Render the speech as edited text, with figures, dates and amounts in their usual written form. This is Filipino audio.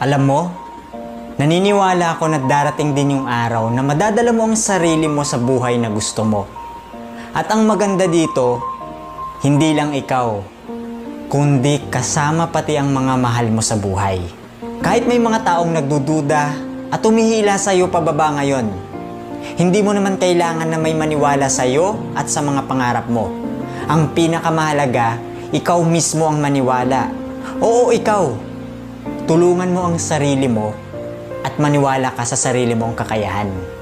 Alam mo, naniniwala ako na darating din yung araw na madadala mo ang sarili mo sa buhay na gusto mo. At ang maganda dito, hindi lang ikaw, kundi kasama pati ang mga mahal mo sa buhay. Kahit may mga taong nagdududa at humihila sa iyo pababa ngayon, hindi mo naman kailangan na may maniwala sa iyo at sa mga pangarap mo. Ang pinakamahalaga, ikaw mismo ang maniwala. Oo, ikaw. Tulungan mo ang sarili mo at maniwala ka sa sarili mong kakayahan.